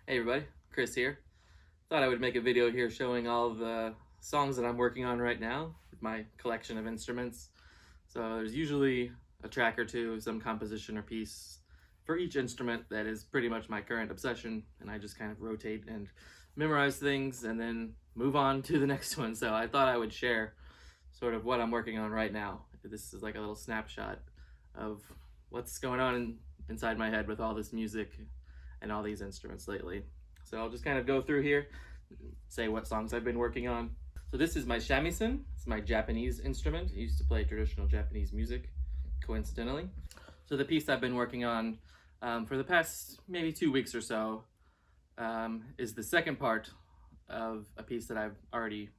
Hey everybody, Chris here. Thought I would make a video here showing all of the songs that I'm working on right now with my collection of instruments. So there's usually a track or two, some composition or piece for each instrument that is pretty much my current obsession, and I just kind of rotate and memorize things and then move on to the next one. So I thought I would share sort of what I'm working on right now. This is like a little snapshot of what's going on inside my head with all this music and all these instruments lately. So I'll just kind of go through here, say what songs I've been working on. So this is my Shamisen. It's my Japanese instrument. I used to play traditional Japanese music, coincidentally. So the piece I've been working on for the past maybe 2 weeks or so is the second part of a piece that I've already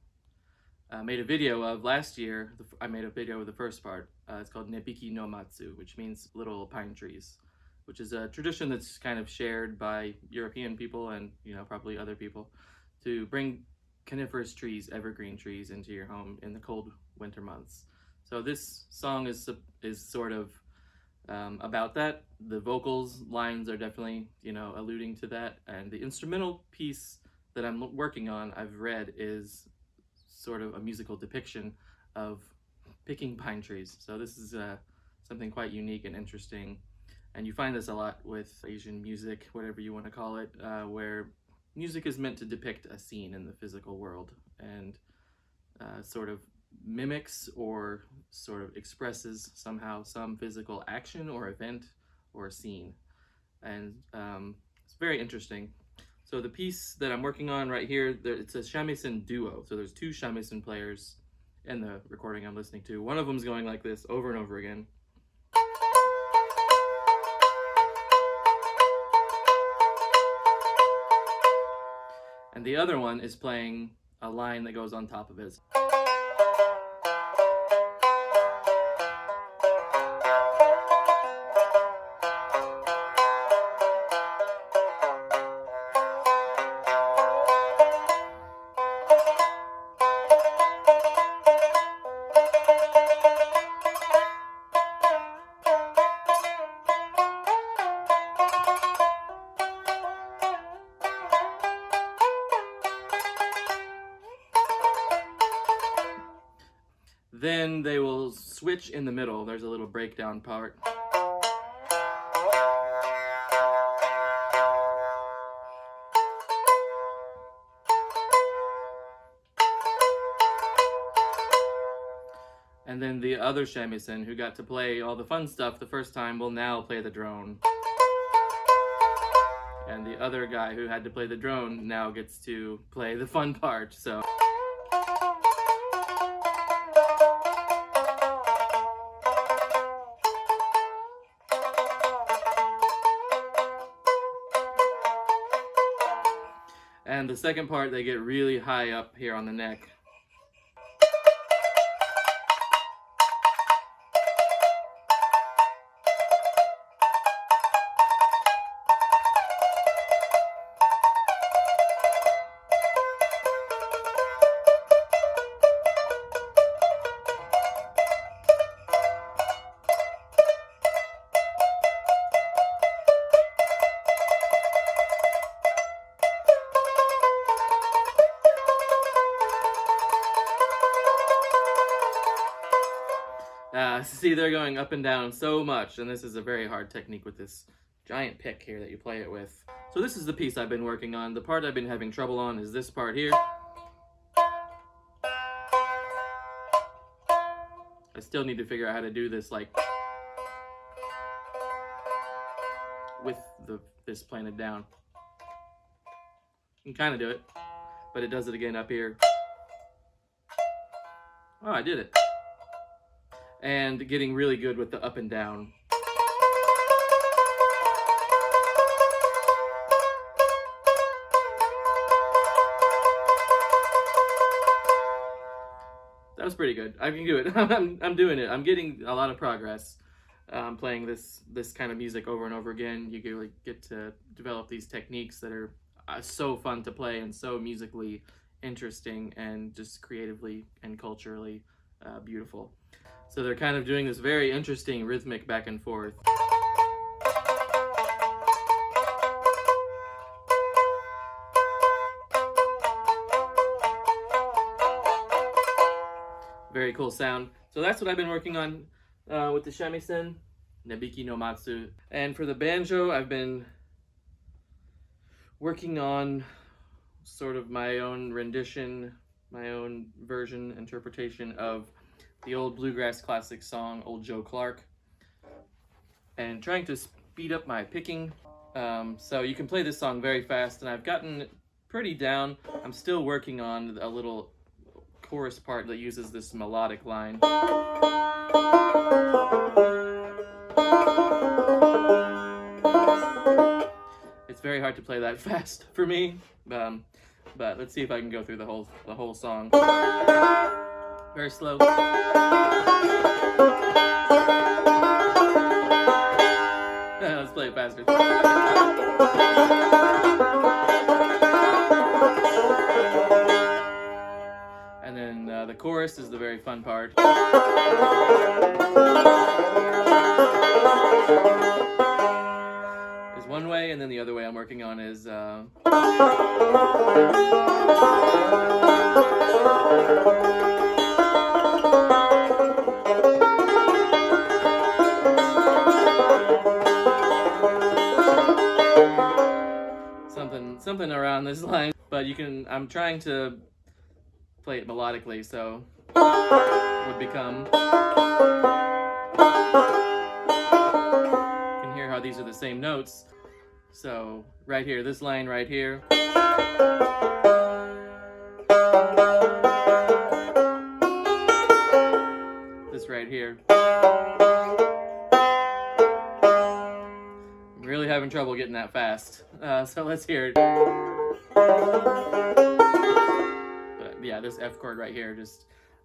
made a video of last year. I made a video of the first part. It's called Nebiki no Matsu, which means little pine trees, which is a tradition that's kind of shared by European people and probably other people to bring coniferous trees, evergreen trees, into your home in the cold winter months. So this song is sort of about that. The vocals lines are definitely alluding to that, and the instrumental piece that I'm working on, I've read, is sort of a musical depiction of picking pine trees. So this is something quite unique and interesting. And you find this a lot with Asian music, whatever you want to call it, where music is meant to depict a scene in the physical world and sort of mimics or sort of expresses somehow some physical action or event or scene. And it's very interesting. So the piece that I'm working on right here, it's a Shamisen Duo. So there's two Shamisen players in the recording I'm listening to. One of them is going like this over and over again. And the other one is playing a line that goes on top of it. Then they will switch in the middle. There's a little breakdown part. And then the other Shamisen, who got to play all the fun stuff the first time, will now play the drone. And the other guy who had to play the drone now gets to play the fun part. So and the second part, they get really high up here on the neck. See, they're going up and down so much, and this is a very hard technique with this giant pick here that you play it with. So this is the piece I've been working on. The part I've been having trouble on is this part here. I still need to figure out how to do this, like, with this planted down. You can kind of do it, but it does it again up here. Oh, I did it. And getting really good with the up and down. That was pretty good. I can do it. I'm doing it. I'm getting a lot of progress playing this kind of music over and over again. You get to develop these techniques that are so fun to play and so musically interesting and just creatively and culturally beautiful. So they're kind of doing this very interesting rhythmic back and forth. Very cool sound. So that's what I've been working on with the Shamisen, Nebiki no Matsu. And for the banjo, I've been working on sort of my own rendition, my own version, interpretation of the old bluegrass classic song, Old Joe Clark, and trying to speed up my picking. So you can play this song very fast, and I've gotten it pretty down. I'm still working on a little chorus part that uses this melodic line. It's very hard to play that fast for me, but let's see if I can go through the whole song. Very slow. Let's play it faster. And then the chorus is the very fun part. Is one way, and then the other way I'm working on is something around this line, but I'm trying to play it melodically, so it would become, you can hear how these are the same notes. So right here, this line right here, this right here. I'm really having trouble getting that fast, so let's hear it. But yeah, this F chord right here,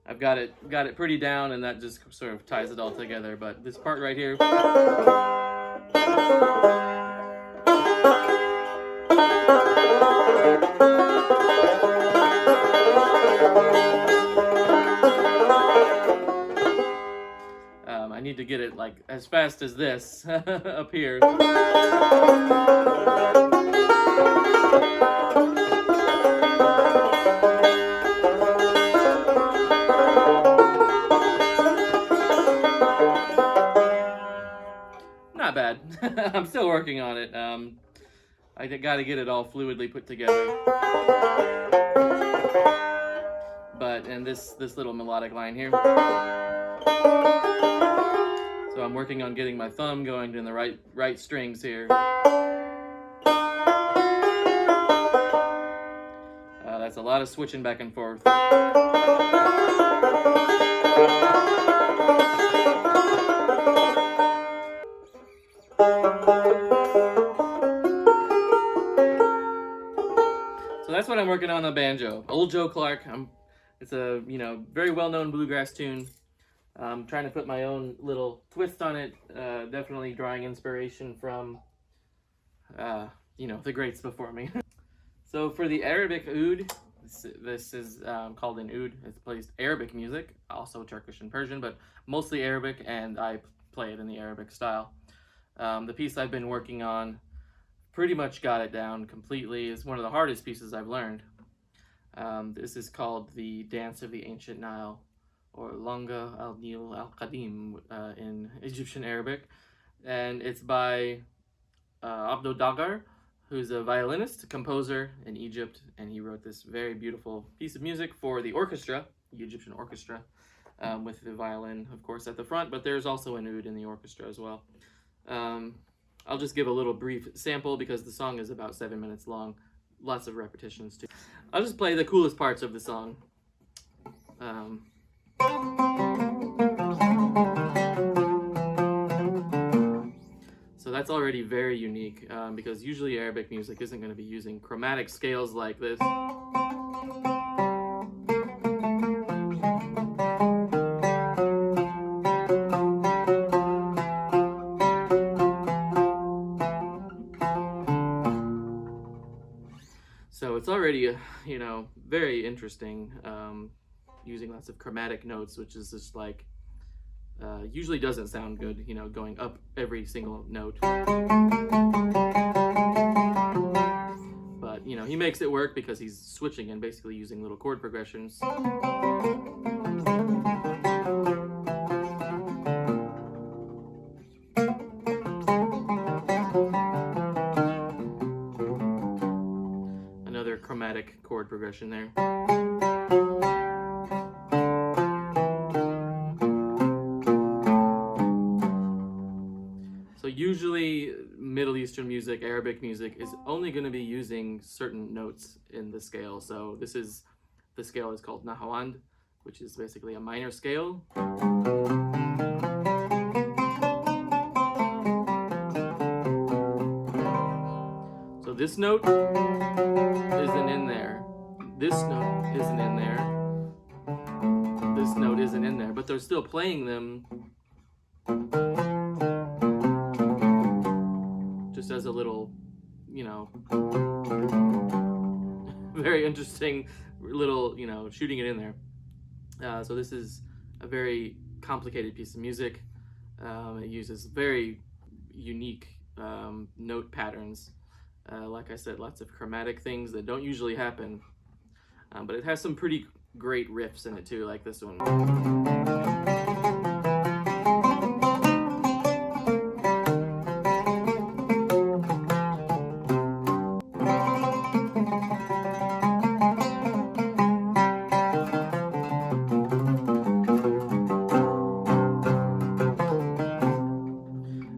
I've got it pretty down, and that just sort of ties it all together. But this part right here, I need to get it like as fast as this up here. Not bad. I'm still working on it. I got to get it all fluidly put together. And this little melodic line here. So I'm working on getting my thumb going in the right strings here. That's a lot of switching back and forth. So that's what I'm working on the banjo. Old Joe Clark. It's a very well-known bluegrass tune. I'm trying to put my own little twist on it. Definitely drawing inspiration from the greats before me. So for the Arabic oud, this is called an oud. It plays Arabic music, also Turkish and Persian, but mostly Arabic, and I play it in the Arabic style. The piece I've been working on, pretty much got it down completely. It's one of the hardest pieces I've learned. This is called the Dance of the Ancient Nile, or Langa al-Nil al-Qadim in Egyptian Arabic. And it's by Abdo Dagar, who's a violinist, composer in Egypt, and he wrote this very beautiful piece of music for the orchestra, the Egyptian orchestra, with the violin, of course, at the front, but there's also an oud in the orchestra as well. I'll just give a little brief sample because the song is about 7 minutes long. Lots of repetitions too. I'll just play the coolest parts of the song. So that's already very unique because usually Arabic music isn't going to be using chromatic scales like this. So it's already, very interesting, using lots of chromatic notes, which is just like, usually doesn't sound good, going up every single note. But, he makes it work because he's switching and basically using little chord progressions. chromatic chord progression there. So usually Middle Eastern music, Arabic music, is only going to be using certain notes in the scale. So the scale is called Nahawand, which is basically a minor scale. So this note isn't in there. This note isn't in there. This note isn't in there, but they're still playing them just as a little, you know, very interesting little, you know, shooting it in there. So this is a very complicated piece of music. It uses very unique note patterns. Like I said, lots of chromatic things that don't usually happen. But it has some pretty great riffs in it too, like this one.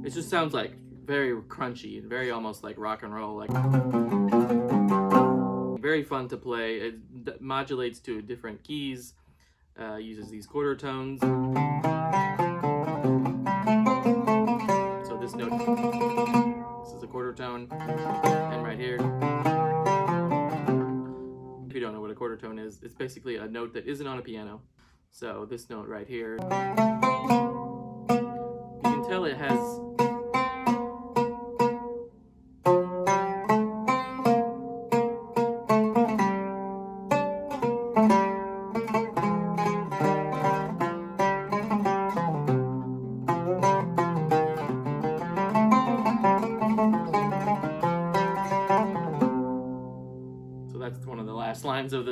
It just sounds like very crunchy, very almost like rock and roll, like very fun to play. It modulates to different keys, uses these quarter tones. So this note, this is a quarter tone, and right here, if you don't know what a quarter tone is, it's basically a note that isn't on a piano. So this note right here, you can tell it has one of the last lines of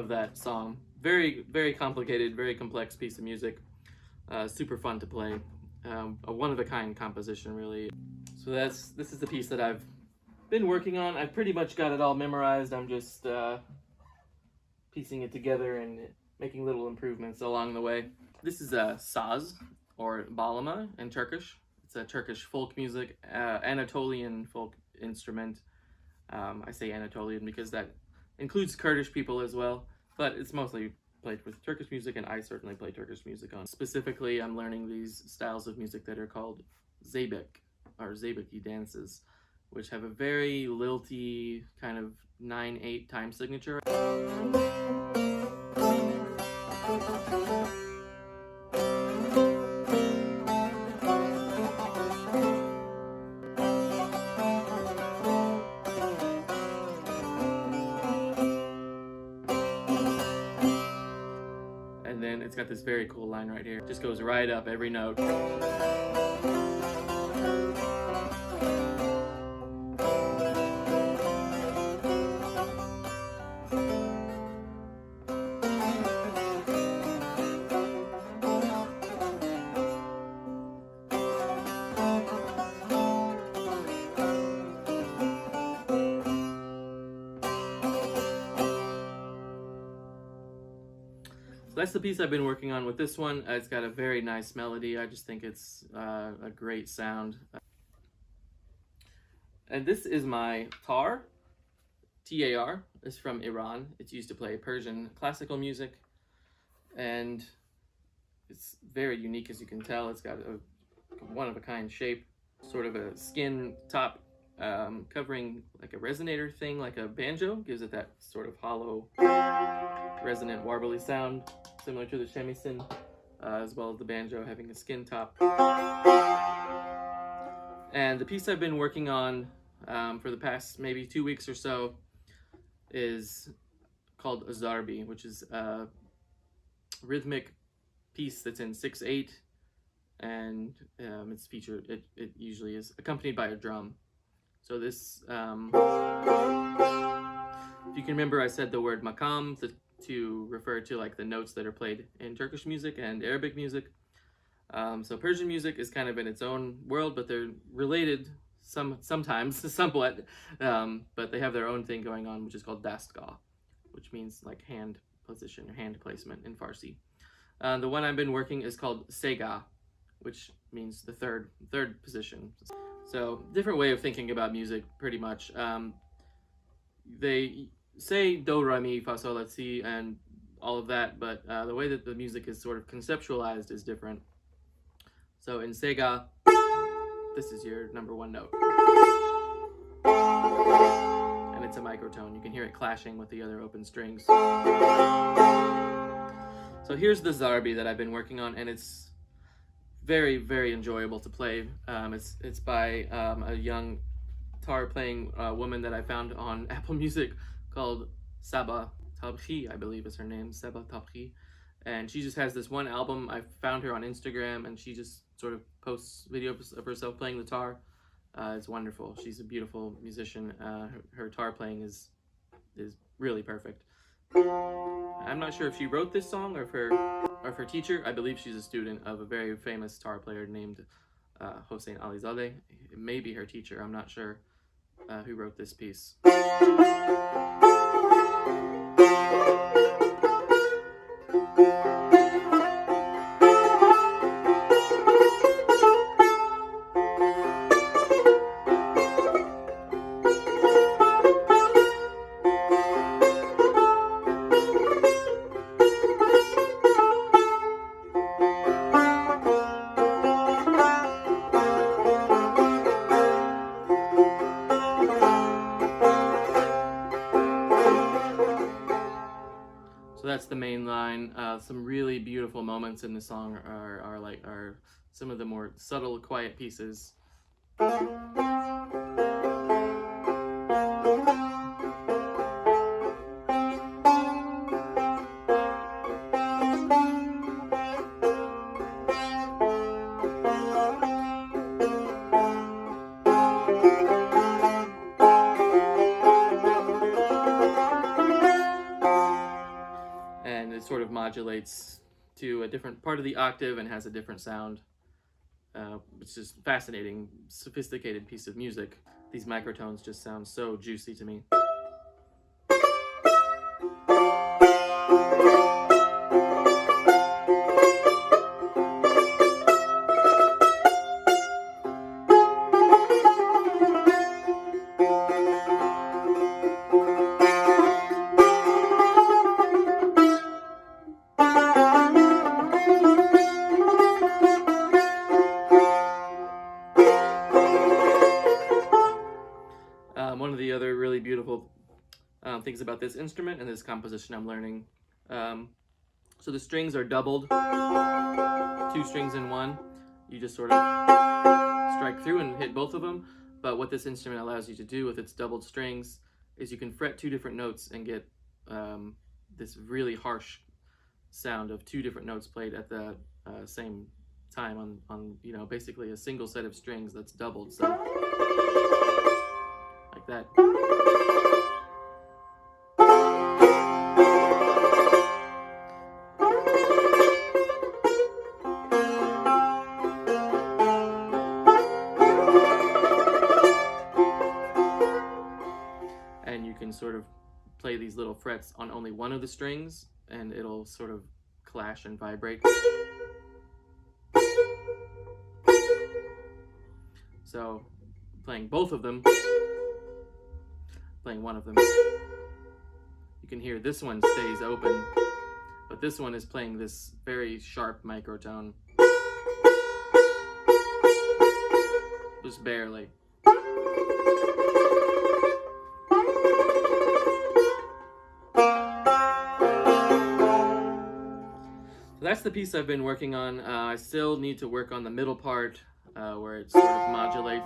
that song. Very, very complicated, very complex piece of music. Super fun to play. A one-of-a-kind composition, really. So this is the piece that I've been working on. I've pretty much got it all memorized. I'm just piecing it together and making little improvements along the way. This is a saz, or bağlama in Turkish. It's a Turkish folk music, Anatolian folk instrument. I say Anatolian because that includes Kurdish people as well, but it's mostly played with Turkish music, and I certainly play Turkish music on. Specifically, I'm learning these styles of music that are called Zeybek, or Zeybegi dances, which have a very lilty kind of 9/8 time signature. And then it's got this very cool line right here. It just goes right up every note. So that's the piece I've been working on with this one. It's got a very nice melody. I just think it's a great sound. And this is my tar. T-A-R. It's from Iran. It's used to play Persian classical music. And it's very unique, as you can tell. It's got a one-of-a-kind shape, sort of a skin top covering like a resonator thing, like a banjo. Gives it that sort of hollow, resonant, warbly sound, similar to the Shamisen, as well as the banjo having a skin top. And the piece I've been working on for the past maybe 2 weeks or so is called a Zarbi, which is a rhythmic piece that's in 6/8, and it's featured. It usually is accompanied by a drum. So this, if you can remember, I said the word makam to refer to like the notes that are played in Turkish music and Arabic music. So Persian music is kind of in its own world, but they're related sometimes, somewhat, but they have their own thing going on, which is called dastgah, which means like hand position or hand placement in Farsi. The one I've been working is called Segah, which means the third position. So different way of thinking about music, pretty much. They say do, re, mi, fa, sol, la, si, and all of that, but the way that the music is sort of conceptualized is different. So in Segah, this is your number one note. And it's a microtone. You can hear it clashing with the other open strings. So here's the Zarbi that I've been working on, and it's very, very enjoyable to play. It's by a young tar playing woman that I found on Apple Music called Sabah Tabhi, I believe is her name, Sabah Tabhi. And she just has this one album. I found her on Instagram, and she just sort of posts videos of herself playing the tar. It's wonderful. She's a beautiful musician. Her tar playing is really perfect. I'm not sure if she wrote this song or if her teacher. I believe she's a student of a very famous tar player named Hossein Alizadeh. It may be her teacher. I'm not sure who wrote this piece. So that's the main line. Some really beautiful moments in the song are some of the more subtle, quiet pieces. Sort of modulates to a different part of the octave and has a different sound. It's just fascinating, sophisticated piece of music. These microtones just sound so juicy to me. One of the other really beautiful things about this instrument and this composition I'm learning. So the strings are doubled, 2 strings in one. You just sort of strike through and hit both of them. But what this instrument allows you to do with its doubled strings is you can fret 2 different notes and get this really harsh sound of 2 different notes played at the same time on basically a single set of strings that's doubled. So like that. And you can sort of play these little frets on only one of the strings, and it'll sort of clash and vibrate. So playing both of them, playing one of them, you can hear this one stays open, but this one is playing this very sharp microtone. Just barely. So that's the piece I've been working on. I still need to work on the middle part where it sort of modulates.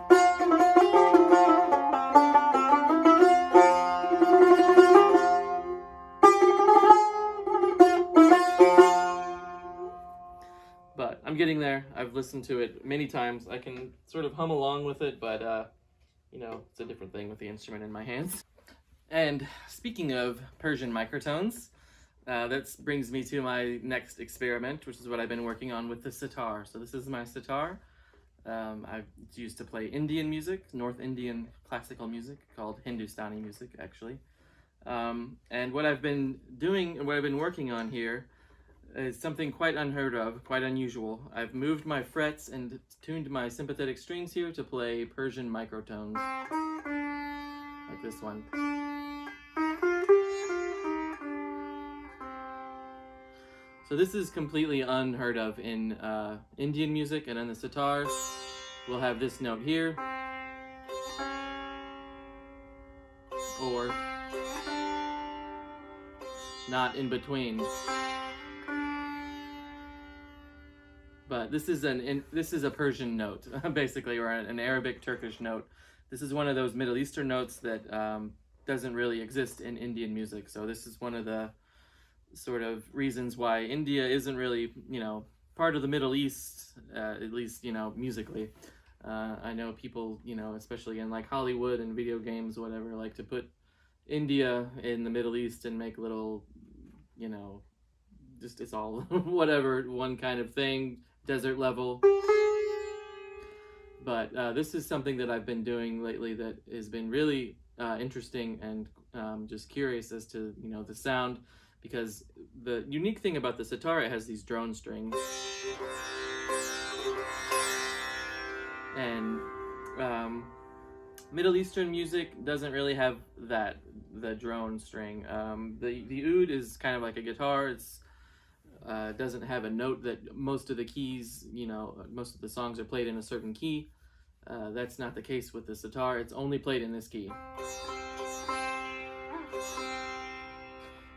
But I'm getting there. I've listened to it many times. I can sort of hum along with it, but it's a different thing with the instrument in my hands. And speaking of Persian microtones, that brings me to my next experiment, which is what I've been working on with the sitar. So this is my sitar. It's used to play Indian music, North Indian classical music, called Hindustani music, actually. And what I've been doing and what I've been working on here is something quite unheard of, quite unusual. I've moved my frets and tuned my sympathetic strings here to play Persian microtones, like this one. So this is completely unheard of in Indian music, and on the sitar, we'll have this note here, or not in between. But this is a Persian note, basically, or an Arabic Turkish note. This is one of those Middle Eastern notes that doesn't really exist in Indian music. So this is one of the sort of reasons why India isn't really, part of the Middle East, at least, musically. I know people, especially in like Hollywood and video games, whatever, like to put India in the Middle East and make little, just it's all whatever, one kind of thing, desert level. But this is something that I've been doing lately that has been really interesting and just curious as to, the sound, because the unique thing about the sitar, it has these drone strings. And Middle Eastern music doesn't really have the drone string. The oud is kind of like a guitar. It's doesn't have a note that most of the keys, most of the songs are played in a certain key. That's not the case with the sitar. It's only played in this key.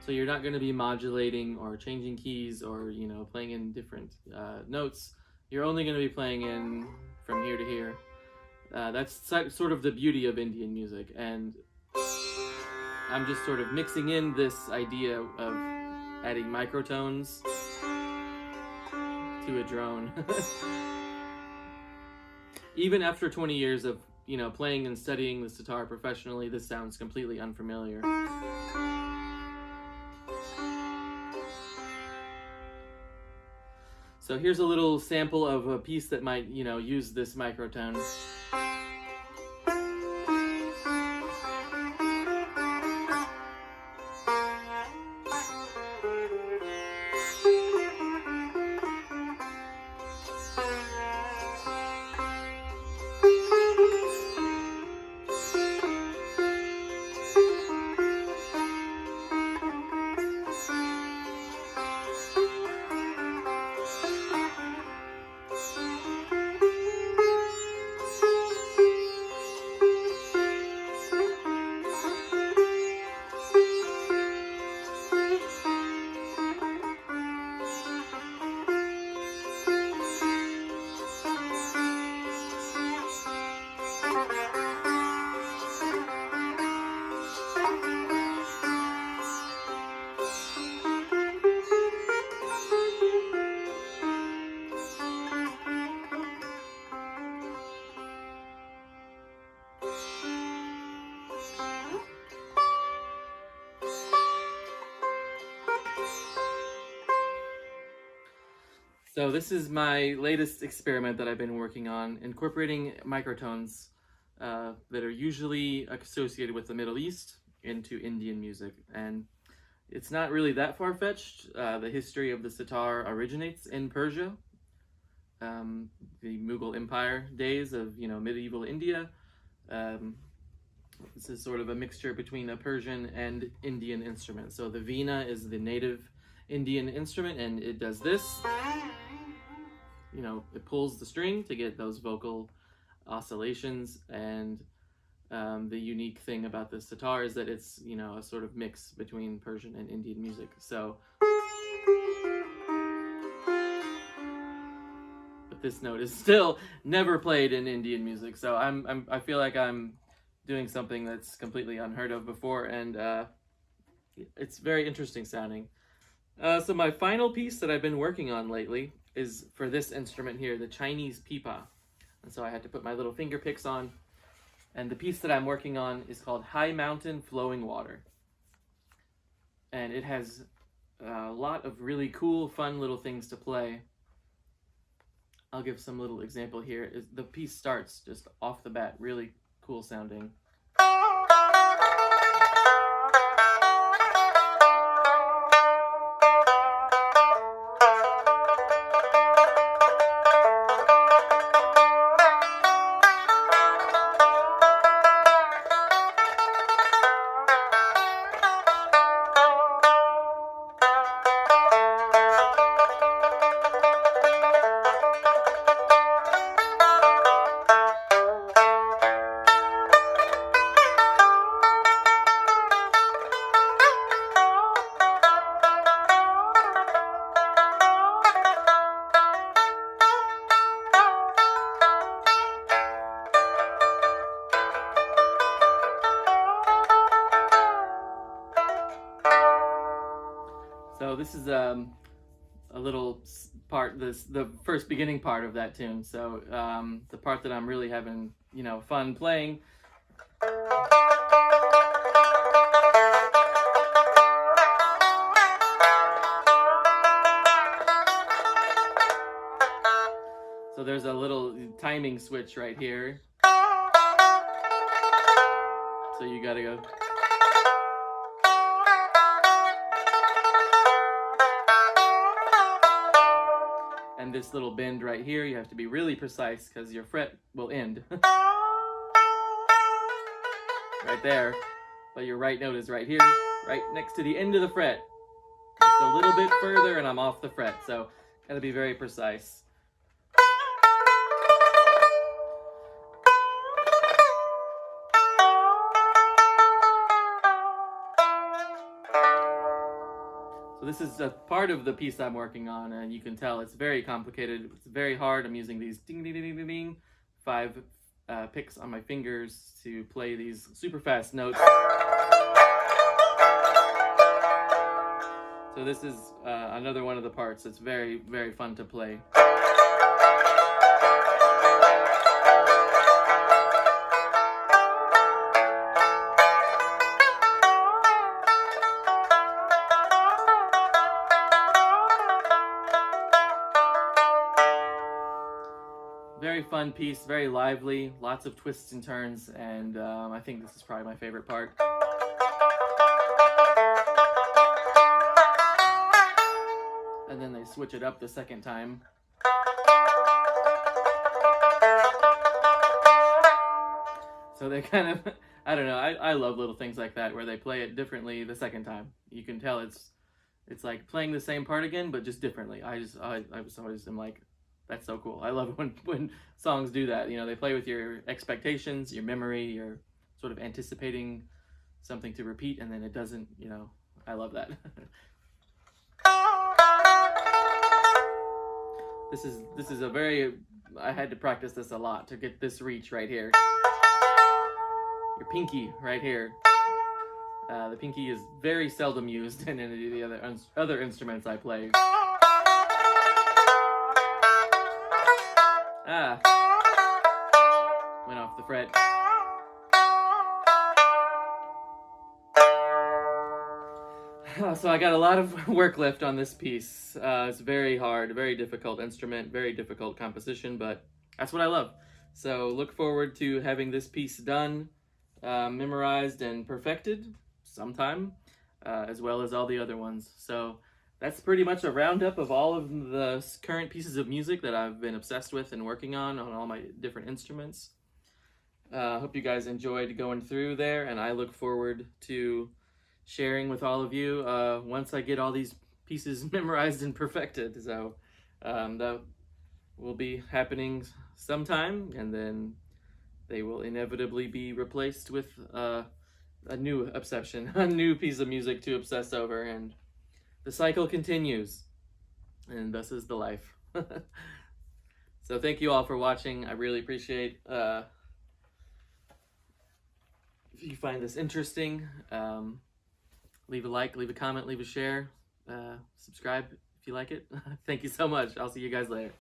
So you're not going to be modulating or changing keys or, playing in different notes. You're only going to be playing in from here to here. That's sort of the beauty of Indian music, and I'm just sort of mixing in this idea of adding microtones to a drone. Even after 20 years of, playing and studying the sitar professionally, this sounds completely unfamiliar. So here's a little sample of a piece that might, use this microtone. So this is my latest experiment that I've been working on, incorporating microtones that are usually associated with the Middle East into Indian music. And it's not really that far-fetched. The history of the sitar originates in Persia, the Mughal Empire days of, medieval India. This is sort of a mixture between a Persian and Indian instrument. So the veena is the native Indian instrument, and it does this. It pulls the string to get those vocal oscillations, and the unique thing about the sitar is that it's, a sort of mix between Persian and Indian music. So, but this note is still never played in Indian music. So I feel like I'm doing something that's completely unheard of before, and it's very interesting sounding. So my final piece that I've been working on lately is for this instrument here, the Chinese Pipa. And so I had to put my little finger picks on. And the piece that I'm working on is called High Mountain Flowing Water. And it has a lot of really cool, fun little things to play. I'll give some little example here. The piece starts just off the bat, really cool sounding. So this is a little part, the first beginning part of that tune. So the part that I'm really having, fun playing. So there's a little timing switch right here. So you gotta go. And this little bend right here, you have to be really precise because your fret will end. Right there. But your right note is right here, right next to the end of the fret. Just a little bit further and I'm off the fret. So gotta be very precise. So this is a part of the piece I'm working on, and you can tell it's very complicated. It's very hard. I'm using these ding ding ding ding ding 5 picks on my fingers to play these super fast notes. So this is another one of the parts that's very, very fun to play. Very fun piece, very lively, lots of twists and turns, and I think this is probably my favorite part. And then they switch it up the second time. So they kind of, I don't know, I love little things like that where they play it differently the second time. You can tell it's like playing the same part again, but just differently. I was always am like, that's so cool. I love it when songs do that. They play with your expectations, your memory, you're sort of anticipating something to repeat, and then it doesn't, I love that. This is a very, I had to practice this a lot to get this reach right here. Your pinky right here. The pinky is very seldom used in any of the other instruments I play. Went off the fret. So I got a lot of work left on this piece. It's very hard, very difficult instrument, very difficult composition, but that's what I love. So look forward to having this piece done, memorized and perfected sometime, as well as all the other ones. So that's pretty much a roundup of all of the current pieces of music that I've been obsessed with and working on all my different instruments. Hope you guys enjoyed going through there, and I look forward to sharing with all of you once I get all these pieces memorized and perfected. So that will be happening sometime, and then they will inevitably be replaced with a new obsession, a new piece of music to obsess over, and the cycle continues, and thus is the life. So thank you all for watching. I really appreciate if you find this interesting. Leave a like, leave a comment, leave a share, subscribe if you like it. Thank you so much. I'll see you guys later.